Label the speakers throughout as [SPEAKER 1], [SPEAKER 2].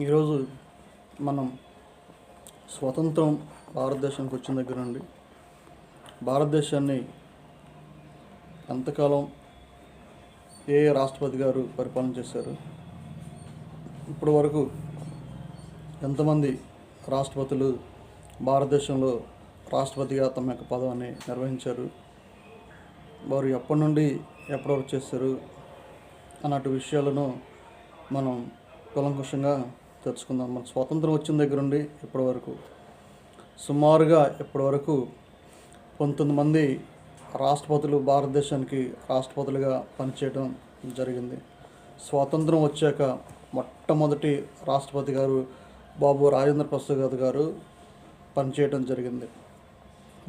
[SPEAKER 1] ఈరోజు మనం స్వతంత్రం భారతదేశానికి వచ్చిన దగ్గర నుండి భారతదేశాన్ని ఎంతకాలం ఏ రాష్ట్రపతి గారు పరిపాలన చేశారు, ఇప్పటి వరకు ఎంతమంది రాష్ట్రపతులు భారతదేశంలో రాష్ట్రపతిగా తమ యొక్క పదవిని నిర్వహించారు, వారు ఎప్పటి నుండి ఎప్పటి వరకు చేశారు అన్నట్టు విషయాలను మనం కూలంకషంగా తెలుసుకుందాం. మన స్వాతంత్రం వచ్చిన దగ్గర నుండి ఇప్పటి వరకు సుమారుగా ఇప్పటి వరకు 19 మంది రాష్ట్రపతులు భారతదేశానికి రాష్ట్రపతులుగా పనిచేయడం జరిగింది. స్వాతంత్రం వచ్చాక మొట్టమొదటి రాష్ట్రపతి గారు బాబు రాజేంద్ర ప్రసాద్ గారు పనిచేయడం జరిగింది.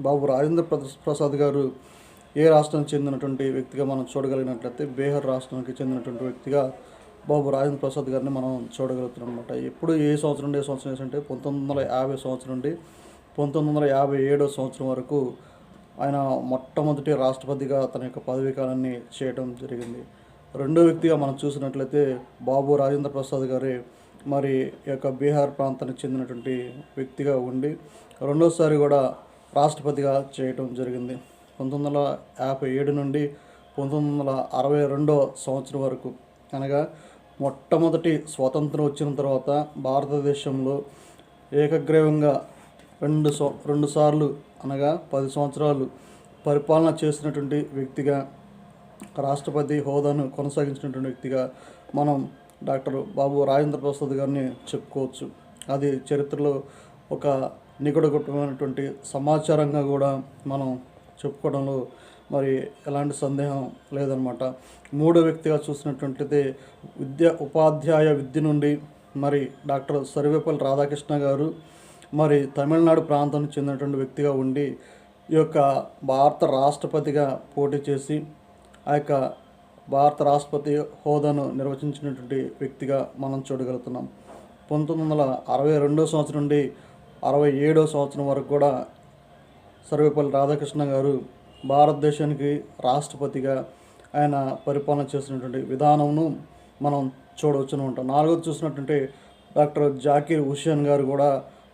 [SPEAKER 1] బాబు రాజేంద్ర ప్రసాద్ గారు ఏ రాష్ట్రానికి చెందినటువంటి వ్యక్తిగా మనం చూడగలిగినట్లయితే బీహార్ రాష్ట్రానికి చెందినటువంటి వ్యక్తిగా బాబు రాజేంద్ర ప్రసాద్ గారిని మనం చూడగలుగుతున్నాం అనమాట. ఎప్పుడు ఏ సంవత్సరం నుండి అంటే 1950 సంవత్సరం నుండి 1957 సంవత్సరం వరకు ఆయన మొట్టమొదటి రాష్ట్రపతిగా తన యొక్క పదవీ కాలాన్ని చేయడం జరిగింది. రెండో వ్యక్తిగా మనం చూసినట్లయితే బాబు రాజేంద్ర ప్రసాద్ గారే మరి యొక్క బీహార్ ప్రాంతానికి చెందినటువంటి వ్యక్తిగా ఉండి రెండోసారి కూడా రాష్ట్రపతిగా చేయడం జరిగింది. 1957 నుండి 1962 సంవత్సరం వరకు, అనగా మొట్టమొదటి స్వాతంత్రం వచ్చిన తర్వాత భారతదేశంలో ఏకగ్రీవంగా రెండు సార్లు అనగా 10 సంవత్సరాలు పరిపాలన చేసినటువంటి వ్యక్తిగా, రాష్ట్రపతి హోదాను కొనసాగించినటువంటి వ్యక్తిగా మనం డాక్టర్ బాబు రాజేంద్ర ప్రసాద్ గారిని చెప్పుకోవచ్చు. అది చరిత్రలో ఒక నిగూఢమైనటువంటి సమాచారంగా కూడా మనం చెప్పుకోవడంలో మరి ఎలాంటి సందేహం లేదనమాట. మూడో వ్యక్తిగా చూసినట్లయితే ఉపాధ్యాయ విద్య నుండి మరి డాక్టర్ సర్వేపల్లి రాధాకృష్ణ గారు మరి తమిళనాడు ప్రాంతానికి చెందినటువంటి వ్యక్తిగా ఉండి ఈ యొక్క భారత రాష్ట్రపతిగా పోటీ చేసి ఆ యొక్క భారత రాష్ట్రపతి హోదాను నిర్వచించినటువంటి వ్యక్తిగా మనం చూడగలుగుతున్నాం. 1962 సంవత్సరం నుండి 67 సంవత్సరం వరకు కూడా సర్వేపల్లి రాధాకృష్ణ గారు భారతదేశానికి రాష్ట్రపతిగా ఆయన పరిపాలన చేసినటువంటి విధానంను మనం చూడవచ్చును ఉంటాం. నాలుగోది చూసినట్టుంటే డాక్టర్ జాకీర్ హుస్సేన్ గారు కూడా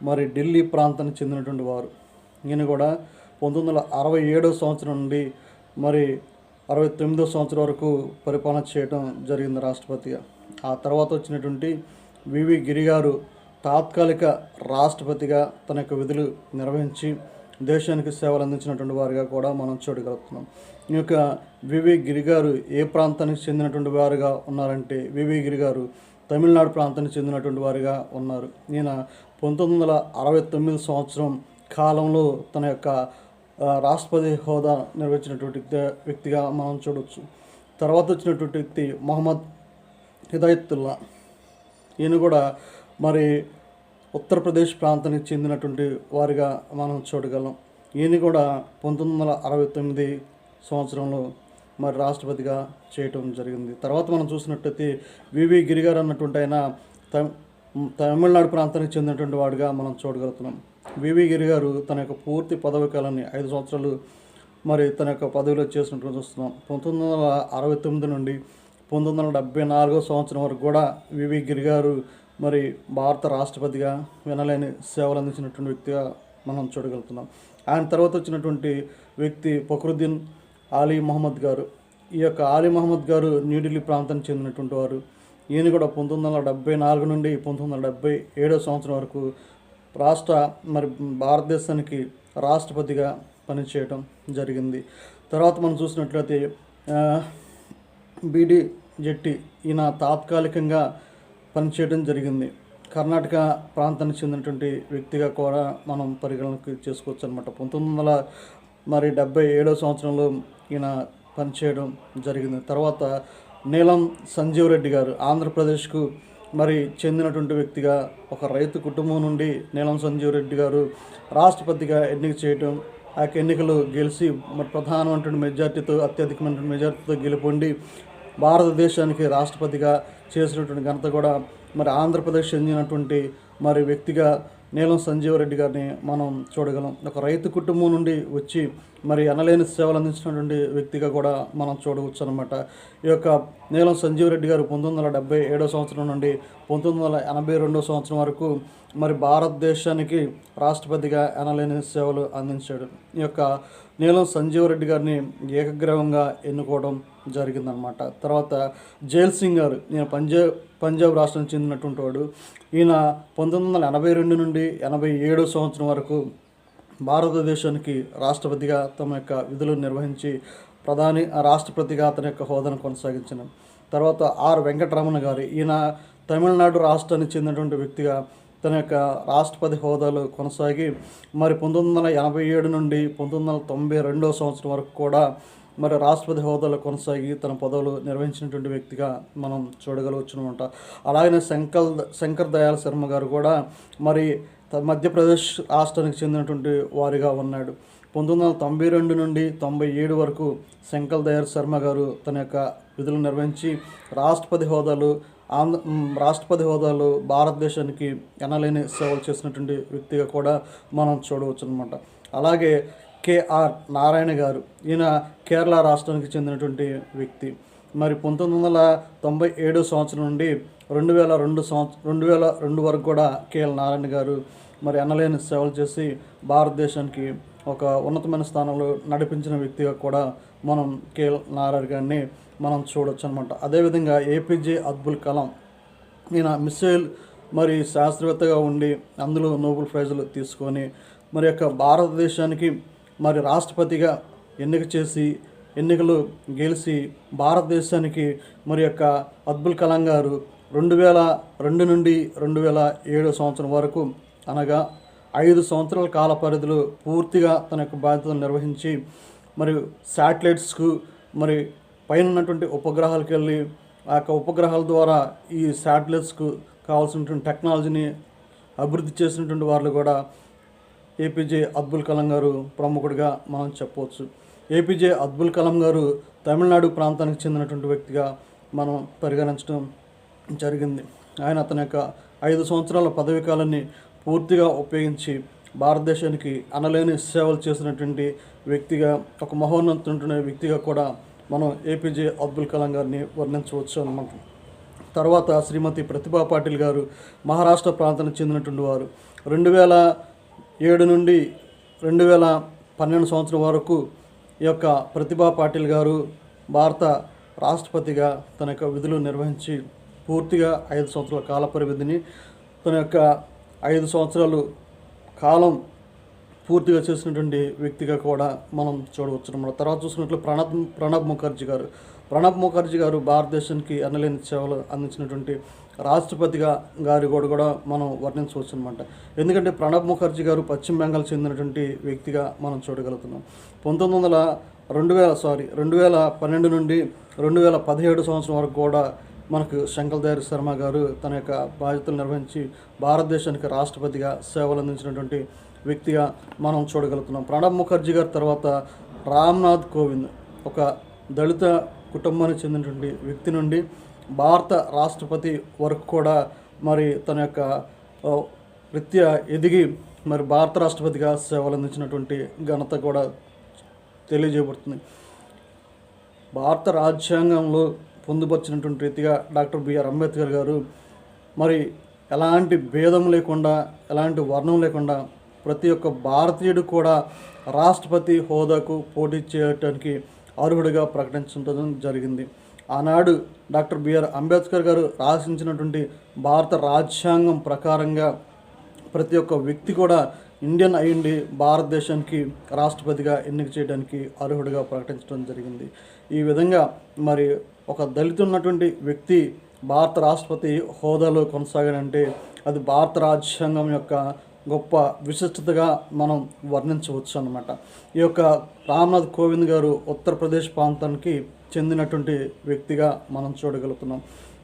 [SPEAKER 1] మరి ఢిల్లీ ప్రాంతానికి చెందినటువంటి వారు. ఈయన కూడా 1967 సంవత్సరం నుండి మరి 69 సంవత్సరం వరకు పరిపాలన చేయడం జరిగింది రాష్ట్రపతిగా. ఆ తర్వాత వచ్చినటువంటి వివి గిరి గారు తాత్కాలిక రాష్ట్రపతిగా తన యొక్క విధులు నిర్వహించి దేశానికి సేవలు అందించినటువంటి వారిగా కూడా మనం చూడగలుగుతున్నాం. ఈ యొక్క వివి గిరి గారు ఏ ప్రాంతానికి చెందినటువంటి వారుగా ఉన్నారంటే వివి గిరి గారు తమిళనాడు ప్రాంతానికి చెందినటువంటి వారిగా ఉన్నారు. ఈయన 1969 సంవత్సరం కాలంలో తన యొక్క రాష్ట్రపతి హోదా నిర్వహించినటువంటి వ్యక్తిగా మనం చూడవచ్చు. తర్వాత వచ్చినటువంటి వ్యక్తి మొహమ్మద్ హిదాయతుల్లా. ఈయన కూడా మరి ఉత్తరప్రదేశ్ ప్రాంతానికి చెందినటువంటి వారిగా మనం చూడగలం. ఈయన కూడా 1969 సంవత్సరంలో మరి రాష్ట్రపతిగా చేయటం జరిగింది. తర్వాత మనం చూసినట్టయితే వివి గిరి గారు అన్నటువంటి ఆయన తమిళనాడు ప్రాంతానికి చెందినటువంటి వాడిగా మనం చూడగలుగుతున్నాం. వివి గిరి గారు తన యొక్క పూర్తి పదవి కాలాన్ని 5 సంవత్సరాలు మరి తన యొక్క పదవిలో చేసినట్టు చూస్తున్నాం. 1969 నుండి 1974 సంవత్సరం వరకు కూడా వివి గిరి గారు మరి భారత రాష్ట్రపతిగా వినలేని సేవలు అందించినటువంటి వ్యక్తిగా మనం చూడగలుగుతున్నాం. ఆయన తర్వాత వచ్చినటువంటి వ్యక్తి ఫక్రుద్దీన్ ఆలీ మహమ్మద్ గారు. ఈ యొక్క ఆలీ మహమ్మద్ గారు న్యూఢిల్లీ ప్రాంతానికి చెందినటువంటి వారు. ఈయన కూడా 1974 నుండి 1977 సంవత్సరం వరకు మరి భారతదేశానికి రాష్ట్రపతిగా పనిచేయడం జరిగింది. తర్వాత మనం చూసినట్లయితే బిడి జెట్టి, ఈయన తాత్కాలికంగా పనిచేయడం జరిగింది. కర్ణాటక ప్రాంతానికి చెందినటువంటి వ్యక్తిగా కూడా మనం పరిగణనకు చేసుకోవచ్చు అనమాట. 1977 సంవత్సరంలో ఈయన పనిచేయడం జరిగింది. తర్వాత నీలం సంజీవ్ రెడ్డి గారు ఆంధ్రప్రదేశ్కు మరి చెందినటువంటి వ్యక్తిగా, ఒక రైతు కుటుంబం నుండి నీలం సంజీవ్ రెడ్డి గారు రాష్ట్రపతిగా ఎన్నిక చేయడం, ఆ యొక్క ఎన్నికలు గెలిచి మరి ప్రధానమైనటువంటి మెజార్టీతో అత్యధికమైనటువంటి మెజార్టీతో గెలుపొంది భారతదేశానికి రాష్ట్రపతిగా చేసినటువంటి ఘనత కూడా మరి ఆంధ్రప్రదేశ్ చెందినటువంటి మరి వ్యక్తిగా నీలం సంజీవ్ రెడ్డి గారిని మనం చూడగలం. ఒక రైతు కుటుంబం నుండి వచ్చి మరి ఎనలేని సేవలు అందించినటువంటి వ్యక్తిగా కూడా మనం చూడవచ్చు అనమాట. ఈ యొక్క నీలం సంజీవ్ రెడ్డి గారు 1977 సంవత్సరం నుండి 1982 సంవత్సరం వరకు మరి భారతదేశానికి రాష్ట్రపతిగా ఎనలేని సేవలు అందించాడు. ఈ యొక్క నీలం సంజీవ్ రెడ్డి గారిని ఏకగ్రీవంగా ఎన్నుకోవడం జరిగిందనమాట. తర్వాత జైల్ సింగ్ గారు, ఈయన పంజాబ్ రాష్ట్రానికి చెందినటువంటి వాడు. ఈయన 1982 నుండి 87 సంవత్సరం వరకు భారతదేశానికి రాష్ట్రపతిగా తమ యొక్క విధులు నిర్వహించి రాష్ట్రపతిగా తన యొక్క హోదాను కొనసాగించిన తర్వాత ఆర్ వెంకటరమణ గారు, ఈయన తమిళనాడు రాష్ట్రానికి చెందినటువంటి వ్యక్తిగా తన యొక్క రాష్ట్రపతి హోదాలో కొనసాగి మరి 1987 నుండి 1992 సంవత్సరం వరకు కూడా మరి రాష్ట్రపతి హోదాలో కొనసాగి తన పదవులు నిర్వహించినటువంటి వ్యక్తిగా మనం చూడగలవచ్చునమాట. అలాగనే శంకర్ దయాళ్ శర్మ గారు కూడా మరి మధ్యప్రదేశ్ రాష్ట్రానికి చెందినటువంటి వారిగా ఉన్నాడు. 1992 నుండి 97 వరకు శంకర్ దయాళ్ శర్మ గారు తన యొక్క విధులు నిర్వహించి రాష్ట్రపతి హోదాలో భారతదేశానికి ఎనలేని సేవలు చేసినటువంటి వ్యక్తిగా కూడా మనం చూడవచ్చు అనమాట. అలాగే కేఆర్ నారాయణ గారు, ఈయన కేరళ రాష్ట్రానికి చెందినటువంటి వ్యక్తి. మరి 1997 సంవత్సరం నుండి 2002 వరకు కూడా కేఎల్ నారాయణ గారు మరి ఎనలేని సేవలు చేసి భారతదేశానికి ఒక ఉన్నతమైన స్థానంలో నడిపించిన వ్యక్తిగా కూడా మనం కేఎల్ నారాయణ గారిని మనం చూడవచ్చు అనమాట. అదేవిధంగా ఏపీజే అబ్దుల్ కలాం, ఈయన మిస్సైల్ మరి శాస్త్రవేత్తగా ఉండి అందులో నోబెల్ ప్రైజులు తీసుకొని మరి యొక్క భారతదేశానికి మరి రాష్ట్రపతిగా ఎన్నికలు గెలిచి భారతదేశానికి మరి యొక్క అబ్దుల్ కలాం గారు 2002 నుండి 2007 సంవత్సరం వరకు, అనగా 5 సంవత్సరాల కాల పరిధిలో పూర్తిగా తన యొక్క బాధ్యతలు నిర్వహించి మరియు శాటిలైట్స్కు మరి పైన ఉన్నటువంటి ఉపగ్రహాలకు వెళ్ళి ఆ యొక్క ఉపగ్రహాల ద్వారా ఈ శాటిలైట్స్కు కావాల్సినటువంటి టెక్నాలజీని అభివృద్ధి చేసినటువంటి వాళ్ళు కూడా ఏపీజే అబ్దుల్ కలాం గారు ప్రముఖుడిగా మనం చెప్పవచ్చు. ఏపీజే అబ్దుల్ కలాం గారు తమిళనాడు ప్రాంతానికి చెందినటువంటి వ్యక్తిగా మనం పరిగణించడం జరిగింది. ఆయన తన యొక్క 5 సంవత్సరాల పదవీ కాలాన్ని పూర్తిగా ఉపయోగించి భారతదేశానికి అనలేని సేవలు చేసినటువంటి వ్యక్తిగా, ఒక మహోన్నతమైన వ్యక్తిగా కూడా మనం ఏపీజే అబ్దుల్ కలాం గారిని వర్ణించవచ్చు అన్నమాట. తర్వాత శ్రీమతి ప్రతిభా పాటిల్ గారు మహారాష్ట్ర ప్రాంతానికి చెందినటువంటి వారు. 2007 నుండి 2012 సంవత్సరం వరకు ఈ యొక్క ప్రతిభా పాటిల్ గారు భారత రాష్ట్రపతిగా తన యొక్క విధులు నిర్వహించి పూర్తిగా 5 సంవత్సరాల కాల పరిమితిని తన యొక్క 5 సంవత్సరాలు కాలం పూర్తిగా చేసినటువంటి వ్యక్తిగా కూడా మనం చూడవచ్చు అన్నమాట. తర్వాత చూసినట్లు ప్రణబ్ ముఖర్జీ గారు భారతదేశానికి ఎనలేని సేవలు అందించినటువంటి రాష్ట్రపతిగా గారి కూడా మనం వర్ణించవచ్చు అనమాట. ఎందుకంటే ప్రణబ్ ముఖర్జీ గారు పశ్చిమ బెంగాల్ చెందినటువంటి వ్యక్తిగా మనం చూడగలుగుతున్నాం. 2012 నుండి 2017 సంవత్సరం వరకు కూడా మనకు శంకర్ దయాళ్ శర్మ గారు తన యొక్క బాధ్యతలు నిర్వహించి భారతదేశానికి రాష్ట్రపతిగా సేవలు అందించినటువంటి వ్యక్తిగా మనం చూడగలుగుతున్నాం. ప్రణబ్ ముఖర్జీ గారి తర్వాత రామ్నాథ్ కోవింద్, ఒక దళిత కుటుంబానికి చెందినటువంటి వ్యక్తి నుండి భారత రాష్ట్రపతి వరకు కూడా మరి తన యొక్క రీత్యా ఎదిగి మరి భారత రాష్ట్రపతిగా సేవలు అందించినటువంటి ఘనత కూడా తెలియజేయబడుతుంది. భారత రాజ్యాంగంలో పొందుపరిచినటువంటి రీతిగా డాక్టర్ బిఆర్ అంబేద్కర్ గారు మరి ఎలాంటి భేదం లేకుండా, ఎలాంటి వర్ణం లేకుండా ప్రతి ఒక్క భారతీయుడు కూడా రాష్ట్రపతి హోదాకు పోటీ చేయడానికి అర్హుడిగా ప్రకటించడం జరిగింది. ఆనాడు డాక్టర్ బిఆర్ అంబేద్కర్ గారు రాసించినటువంటి భారత రాజ్యాంగం ప్రకారంగా ప్రతి ఒక్క వ్యక్తి కూడా ఇండియన్ అయ్యుండి భారతదేశానికి రాష్ట్రపతిగా ఎన్నిక చేయడానికి అర్హుడిగా ప్రకటించడం జరిగింది. ఈ విధంగా మరి ఒక దళిత ఉన్నటువంటి వ్యక్తి భారత రాష్ట్రపతి హోదాలో కొనసాగాడంటే అది భారత రాజ్యాంగం యొక్క గొప్ప విశిష్టతగా మనం వర్ణించవచ్చు అన్నమాట. ఈ యొక్క రామ్నాథ్ కోవింద్ గారు ఉత్తరప్రదేశ్ ప్రాంతానికి చెందినటువంటి వ్యక్తిగా మనం చూడగలుగుతున్నాం.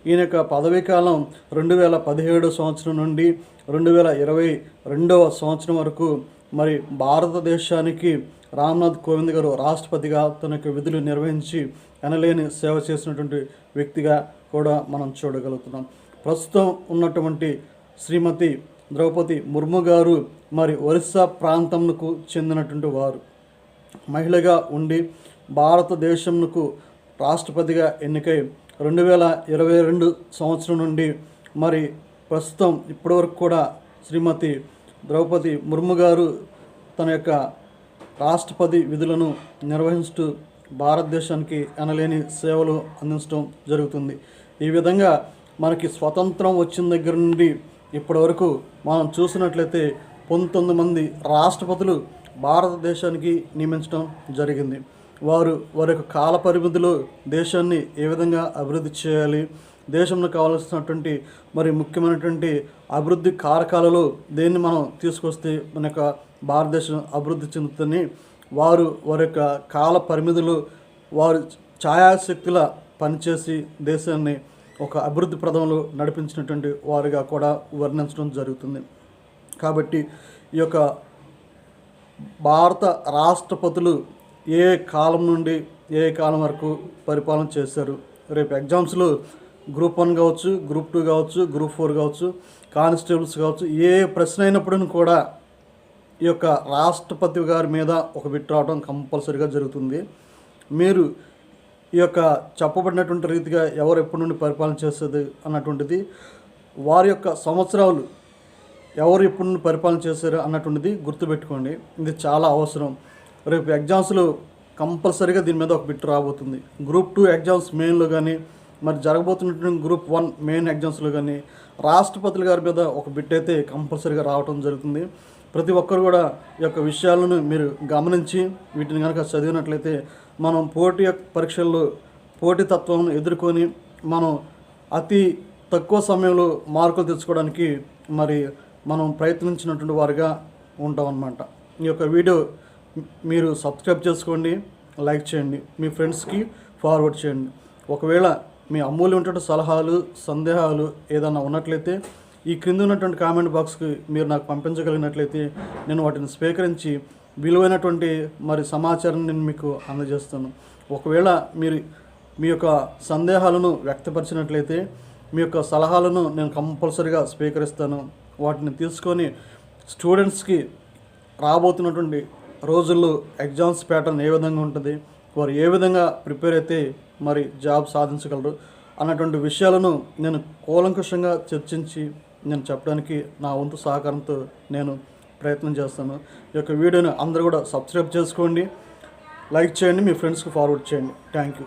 [SPEAKER 1] ఈయన యొక్క పదవీ కాలం 2017 సంవత్సరం నుండి 2022 సంవత్సరం వరకు మరి భారతదేశానికి రామ్నాథ్ కోవింద్ గారు రాష్ట్రపతిగా తన యొక్క విధులు నిర్వహించి ఎనలేని సేవ చేసినటువంటి వ్యక్తిగా కూడా మనం చూడగలుగుతున్నాం. ప్రస్తుతం ఉన్నటువంటి శ్రీమతి ద్రౌపది ముర్ము గారు మరి ఒరిస్సా ప్రాంతంకు చెందినటువంటి వారు. మహిళగా ఉండి భారతదేశంకు రాష్ట్రపతిగా ఎన్నికై 2022 సంవత్సరం నుండి మరి ప్రస్తుతం ఇప్పటివరకు కూడా శ్రీమతి ద్రౌపది ముర్ము గారు తన యొక్క రాష్ట్రపతి విధులను నిర్వహిస్తూ భారతదేశానికి ఎనలేని సేవలు అందించడం జరుగుతుంది. ఈ విధంగా మనకి స్వతంత్రం వచ్చిన దగ్గర నుండి ఇప్పటివరకు మనం చూసినట్లయితే 19 మంది రాష్ట్రపతులు భారతదేశానికి నియమించడం జరిగింది. వారి యొక్క కాల పరిమితిలో దేశాన్ని ఏ విధంగా అభివృద్ధి చేయాలి, దేశంలో కావాల్సినటువంటి మరి ముఖ్యమైనటువంటి అభివృద్ధి కారకాలలో దేన్ని మనం తీసుకొస్తే మన యొక్క భారతదేశం అభివృద్ధి చెందుతుందని వారి యొక్క కాల పరిమితులు వారు ఛాయాశక్తుల పనిచేసి దేశాన్ని ఒక అభివృద్ధి ప్రదంలో నడిపించినటువంటి వారిగా కూడా వర్ణించడం జరుగుతుంది. కాబట్టి ఈ యొక్క భారత రాష్ట్రపతులు ఏ కాలం నుండి ఏ కాలం వరకు పరిపాలన చేశారు, రేపు ఎగ్జామ్స్లో గ్రూప్ 1 కావచ్చు, గ్రూప్ 2 కావచ్చు, గ్రూప్ 4 కావచ్చు, కానిస్టేబుల్స్ కావచ్చు, ఏ ప్రశ్న అయినప్పుడు కూడా ఈ యొక్క రాష్ట్రపతి గారి మీద ఒక బిట్ రావడం కంపల్సరీగా జరుగుతుంది. మీరు ఈ యొక్క చెప్పబడినటువంటి రీతిగా ఎవరు ఎప్పటి నుండి పరిపాలన చేస్తుంది అన్నటువంటిది, వారి యొక్క సంవత్సరాలు ఎవరు ఎప్పటి నుండి పరిపాలన చేశారు అన్నటువంటిది గుర్తుపెట్టుకోండి. ఇది చాలా అవసరం. రేపు ఎగ్జామ్స్లో కంపల్సరీగా దీని మీద ఒక బిట్ రాబోతుంది. గ్రూప్ 2 ఎగ్జామ్స్ మెయిన్లో కానీ మరి జరగబోతున్నటువంటి గ్రూప్ 1 మెయిన్ ఎగ్జామ్స్లో కానీ రాష్ట్రపతుల గారి మీద ఒక బిట్ అయితే కంపల్సరీగా రావడం జరుగుతుంది. ప్రతి ఒక్కరు కూడా ఈ యొక్క విషయాలను మీరు గమనించి వీటిని కనుక చదివినట్లయితే మనం పోటీ పరీక్షల్లో పోటీతత్వం ఎదుర్కొని మనం అతి తక్కువ సమయంలో మార్కులు తెచ్చుకోవడానికి మరి మనం ప్రయత్నించినటువంటి వారుగా ఉంటాం అన్నమాట. ఈ యొక్క వీడియో మీరు సబ్స్క్రైబ్ చేసుకోండి, లైక్ చేయండి, మీ ఫ్రెండ్స్కి ఫార్వర్డ్ చేయండి. ఒకవేళ మీ అమూల్యమైనటువంటి సలహాలు సందేహాలు ఏదైనా ఉన్నట్లయితే ఈ క్రింద ఉన్నటువంటి కామెంట్ బాక్స్కి మీరు నాకు పంపించగలిగినట్లయితే నేను వాటిని స్వీకరించి విలువైనటువంటి మరి సమాచారం నేను మీకు అందజేస్తాను. ఒకవేళ మీరు మీ యొక్క సందేహాలను వ్యక్తపరిచినట్లయితే మీ యొక్క సలహాలను నేను కంపల్సరీగా స్వీకరిస్తాను. వాటిని తీసుకొని స్టూడెంట్స్కి రాబోతున్నటువంటి రోజుల్లో ఎగ్జామ్స్ ప్యాటర్న్ ఏ విధంగా ఉంటుంది, వారు ఏ విధంగా ప్రిపేర్ అయితే మరి జాబ్ సాధించగలరు అన్నటువంటి విషయాలను నేను కూలంకషంగా చర్చించి నేను చెప్పడానికి నా వంతు సహకారంతో నేను ప్రయత్నం చేస్తాను. ఈ యొక్క వీడియోని అందరూ కూడా సబ్స్క్రైబ్ చేసుకోండి, లైక్ చేయండి, మీ ఫ్రెండ్స్కి ఫార్వర్డ్ చేయండి. Thank you.